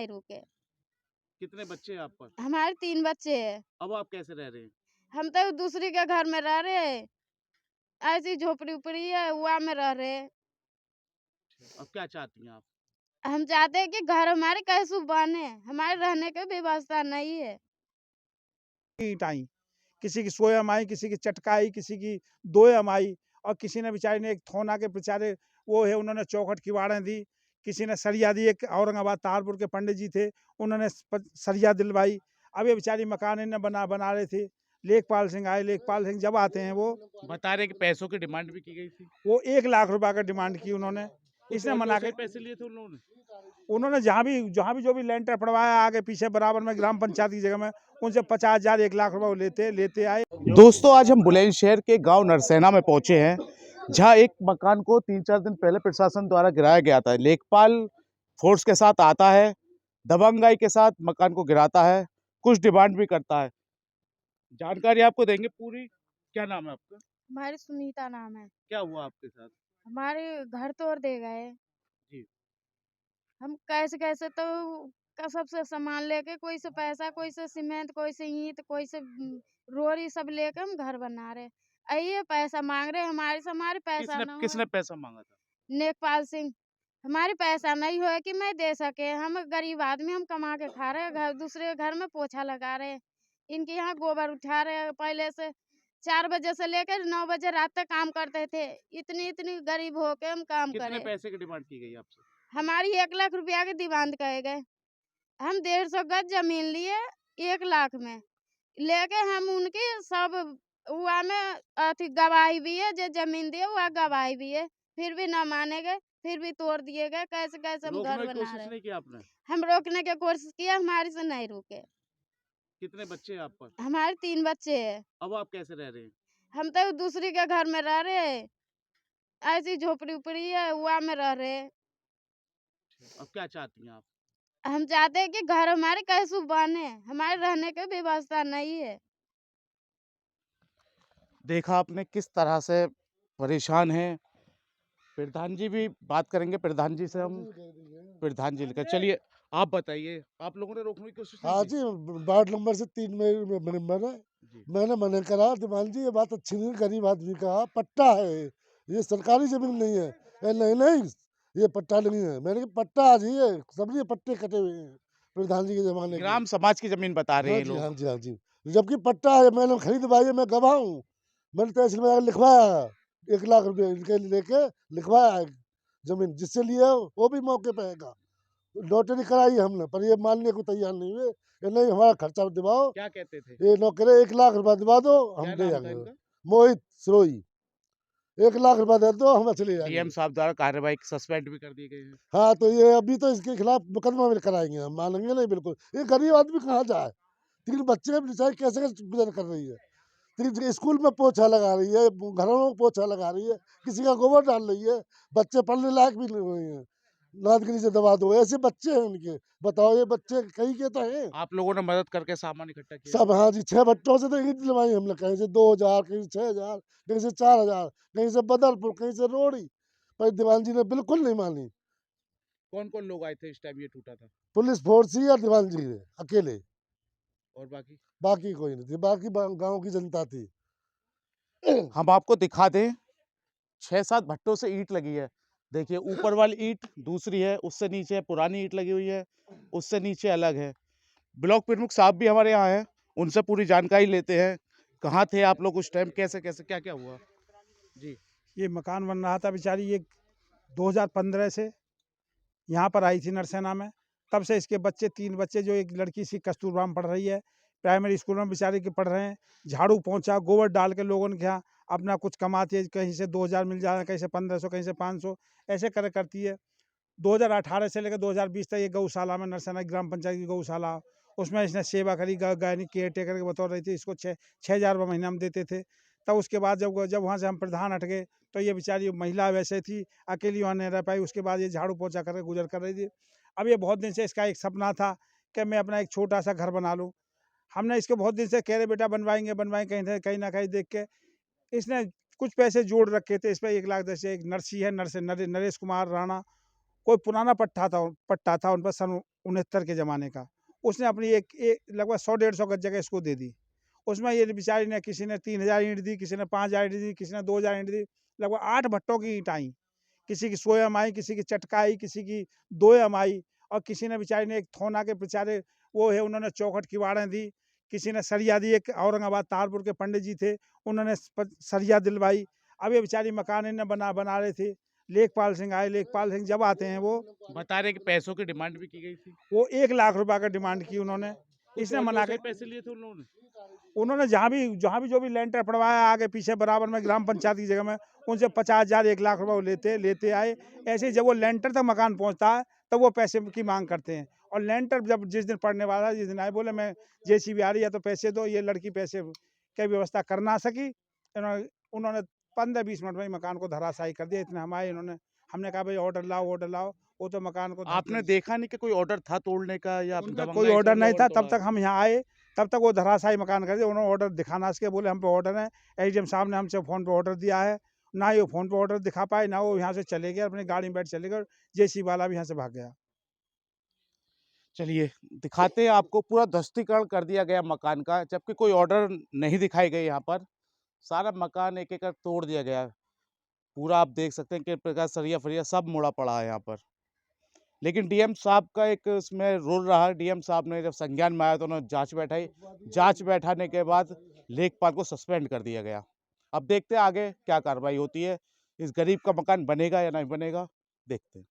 नहीं रुके। कितने बच्चे हैं आप पर? हमारे 3 बच्चे हैं। अब आप कैसे रह रहे हैं? हम तो दूसरी के घर में रह रहे हैं। ऐसी झोपड़ी-उपड़ी है, वहाँ में रह रहे हैं। अब क्या चाहती हैं आप? हम चाहते हैं कि घर हमारे कैसे बने, हमारे रहने की व्यवस्था नहीं है। ईंट आई, किसी की सोयम आई, किसी की चटका आई, किसी की दोयम आई और किसी ने बेचारे ने एक थोना के बेचारे वो है उन्होंने चौखट किवाड़ें दी, किसी ने सरिया दी। एक औरंगाबाद तारपुर के पंडित जी थे, उन्होंने सरिया दिलवाई। अब ये बेचारी मकान इन्हें बना रहे थे। लेखपाल सिंह आए, लेखपाल सिंह जब आते हैं वो बता रहे कि पैसों की डिमांड भी की गई थी। वो 1 लाख रुपए का डिमांड की उन्होंने। इसने मना के पैसे लिए थे उन्होंने। जहाँ भी जो भी लेंटर पड़वाया आगे पीछे बराबर में ग्राम पंचायत की जगह में उनसे 50,000 1 लाख रुपए लेते आए। दोस्तों आज हम बुलंदशहर के गांव नरसेना में पहुंचे हैं, जहां एक मकान को 3-4 दिन पहले प्रशासन द्वारा गिराया गया था। लेखपाल फोर्स के साथ आता है, दबंगाई के साथ मकान को गिराता है, कुछ डिमांड भी करता है। जानकारी आपको देंगे पूरी। क्या नाम है आपका? हमारी सुनीता नाम है। क्या हुआ आपके साथ? हमारे घर तोड़ दे गए। जी। हम कैसे-कैसे तो कसब से सामान लेके कोई से पैसा, कोई से सीमेंट, कोई से ईंट, कोई से रोड़ी सब लेके हम घर बना रहे। ये पैसा मांग रहे हमारे से, हमारे पैसा ना हो। किसने पैसा मांगा था? नेकपाल सिंह। हमारी पैसा नहीं हो कि मैं दे सके। हम गरीब आदमी, हम कमा के खा रहे हैं, घर दूसरे के घर में पोछा लगा रहे हैं। इनके यहाँ गोबर उठा रहे हैं। पहले से 4 बजे से लेकर 9 बजे रात तक काम करते थे। इतनी गरीब होके हम काम कितने करें। पैसे की डिमांड की गई आपसे? हमारी 1 लाख रुपया की डिमांड कहे गए। हम 150 गज जमीन लिए 1 लाख में। लेके हम उनकी सब हुआ में अथी गवाही भी है, जो जमीन दिए वह गवाही भी है। फिर भी ना माने गए, फिर भी तोड़ दिए गए। कैसे हम घर बना कोशिश रहे। नहीं की आपने? हम रोकने की कोशिश किया, हमारे से नहीं रुके। कितने बच्चे हैं आप पर? हमारे 3 बच्चे हैं। अब आप कैसे रह रहे हैं? हम तो दूसरी के घर में रह रहे हैं। ऐसी झोपड़ी-उपड़ी है, वहाँ में रह रहे हैं। अब क्या चाहती हैं आप? हम चाहते हैं कि घर हमारे कैसे बने, हमारे रहने की व्यवस्था नहीं है। देखा आपने किस तरह से परेशान हैं। प्रधान जी भी बात करेंगे, प्रधान जी से हम प्रधान जी लेकर चलिए। आप बताइए, आप लोगों ने रोकने की कोशिश नहीं हाँ की? जी, वार्ड नंबर से 3 में मेंबर है। जी। मैंने मना करा दीवान जी ये बात अच्छी नहीं, गरीब आदमी का पट्टा है, ये सरकारी जमीन नहीं है। नहीं ये पट्टा नहीं है। मैंने कहा पट्टा आज ही है, सबके पट्टे कटे हुए हैं प्रधान जी के जमाने के। ग्राम समाज की जमीन बता रहे हाँ हैं जी, लोग। हाँ जी, हाँ जी। जबकि पट्टा है, मैंने खरीदवाई है, मैं गवाह हूँ। मैंने तहसील में जाकर लिखवाया है, 1 लाख रुपये इनके लेके लिखवाया है जमीन, जिससे लिए वो भी मौके पे है। लॉटरी कराई हमने, पर ये मानने को तैयार नहीं हुए। ये नहीं हमारा खर्चा दिवाओ। क्या कहते थे? ये नौकरे 1 लाख रुपया दिवा दो, हम क्या ले नाम था जाएंगे। इनका? मोहित सिरोही, 1 लाख रुपया दे दो, हम चले जाएंगे। डीएम साहब द्वारा कार्रवाई सस्पेंड भी कर दिए गए हैं। हाँ तो ये अभी तो इसके खिलाफ मुकदमा भी कराएंगे, हम मानेंगे नहीं बिल्कुल। ये गरीब आदमी कहाँ जाए, 3 बच्चे बेचारे कैसे गुजर कर रही है। 3 स्कूल में पोछा लगा रही है, घरों में पोछा लगा रही है, किसी का गोबर डाल रही है। बच्चे पढ़ने लायक भी नहीं है, नादगिरी से दबा दो, ऐसे बच्चे हैं उनके। बताओ ये बच्चे कहीं के तो हैं। आप लोगों ने मदद करके सामान इकट्ठा किया? सब हाँ जी, 6 भट्टों से तो ईंट दिलवाई हमने, कहीं से 2,000, कहीं से 6,000, कहीं से 4,000, कहीं से बदलपुर, कहीं से रोड़ी। पर दीवान जी ने बिल्कुल नहीं मानी। कौन कौन लोग आए थे इस टाइम ये टूटा था? पुलिस फोर्स ही और दीवान जी ने अकेले, और बाकी? बाकी कोई नहीं थी, बाकी गांव की जनता थी। हम आपको दिखा दें, 6-7 भट्टों से ईंट लगी है। देखिए ऊपर वाली ईंट दूसरी है, उससे नीचे पुरानी ईंट लगी हुई है, उससे नीचे अलग है। ब्लॉक प्रमुख साहब भी हमारे यहाँ हैं, उनसे पूरी जानकारी लेते हैं। कहाँ थे आप लोग उस टाइम, कैसे कैसे क्या क्या हुआ? जी। ये मकान बन रहा था बेचारी, ये 2015 से यहाँ पर आई थी नरसेना में। तब से इसके बच्चे 3 बच्चे, जो एक लड़की सी कस्तूरबा में पढ़ रही है, प्राइमरी स्कूल में बेचारे के पढ़ रहे हैं। झाड़ू पोंछा गोबर डाल के लोगों के यहाँ अपना कुछ कमाती है, कहीं से 2,000 मिल जा रहा है, कहीं से 1500, कहीं से 500, ऐसे करती है। 2018 से लेकर 2020 तक ये गौशाला में, नरसेना ग्राम पंचायत की गौशाला, उसमें इसने सेवा करी, गायनी केयर टेकर के बतौर रही थी। इसको 6,000 रुपये महीना हम देते थे। तब उसके बाद जब वहाँ से हम प्रधान हट गए, तो ये बेचारी महिला वैसे थी, अकेली वहाँ नहीं रह पाई। उसके बाद ये झाड़ू पोछा करके गुजर कर रही थी। अब ये बहुत दिन से इसका एक सपना था कि मैं अपना एक छोटा सा घर बना लूँ। हमने इसको बहुत दिन से कह रहे बेटा बनवाएंगे, कहीं ना कहीं देख के इसने कुछ पैसे जोड़ रखे थे। इस पर 1 लाख 10, एक नरसी है, नरेश कुमार राणा, कोई पुराना पट्टा था उन पर सन 69 के ज़माने का। उसने अपनी एक लगभग 100-150 गज जगह इसको दे दी। उसमें ये बेचारी ने, किसी ने 3000 ईंट दी, किसी ने 5000 ईंट दी, किसी ने 2000 ईंट दी, लगभग 8 भट्टों की ईंट आई। किसी की सोयम आई, किसी की चटका आई, किसी की दोयम आई, और किसी ने बेचारी ने एक थोना के बेचारे वो है, उन्होंने चौखट किवाड़ें दी, किसी ने सरिया दी। एक औरंगाबाद तारपुर के पंडित जी थे, उन्होंने सरिया दिलवाई। अब ये बेचारी मकान इन्हें बना रहे थे। लेखपाल सिंह आए, लेखपाल सिंह जब आते हैं वो बता रहे कि पैसों की डिमांड भी की गई थी। वो 1 लाख रुपए का डिमांड की उन्होंने। इसने मना के, पैसे लिए थे उन लोगों ने। उन्होंने जहाँ भी जो भी लेंटर पड़वाया आगे पीछे बराबर में ग्राम पंचायत की जगह में, उनसे 50,000 1 लाख रुपए वो लेते आए। ऐसे ही जब वो लेंटर तक मकान पहुँचता है तब वो पैसे की मांग करते हैं। और लेंटर जब जिस दिन पड़ने वाला है, जिस दिन आए, बोले मैं जेसीबी आ रही है तो पैसे दो। ये लड़की पैसे की व्यवस्था कर ना सकी। उन्होंने 15-20 मिनट में ही मकान को धराशायी कर दिया। इतने हम आए, हमने कहा भाई ऑर्डर लाओ। वो तो मकान को आपने देखा नहीं कि कोई ऑर्डर था तोड़ने का या उनका दबंगाई कोई से ऑर्डर उन नहीं लोगों था। ने तब तोड़ा? तक हम यहाँ आए, तब तक वो धराशायी मकान कर दिया। उन्होंने ऑर्डर दिखाना इसके, बोले हम पे ऑर्डर है। एसडीएम साहब ने हमसे फ़ोन पे ऑर्डर दिया है। ना ही वो फ़ोन पे ऑर्डर दिखा पाए, ना वो यहाँ से चले गए, अपनी गाड़ी में बैठ चले गए। जेसीबी वाला भी यहाँ से भाग गया। चलिए दिखाते हैं आपको। पूरा ध्वस्तीकरण कर दिया गया मकान का, जबकि कोई ऑर्डर नहीं दिखाई गई। यहाँ पर सारा मकान एक एक तोड़ दिया गया। पूरा आप देख सकते हैं कि प्रकार सरिया फरिया सब मुड़ा पड़ा है यहाँ पर। लेकिन डीएम साहब का एक इसमें रोल रहा। डीएम साहब ने जब संज्ञान में आया तो उन्होंने जांच बैठाई। जांच बैठाने के बाद लेखपाल को सस्पेंड कर दिया गया। अब देखते हैं आगे क्या कार्रवाई होती है। इस गरीब का मकान बनेगा या नहीं बनेगा, देखते हैं।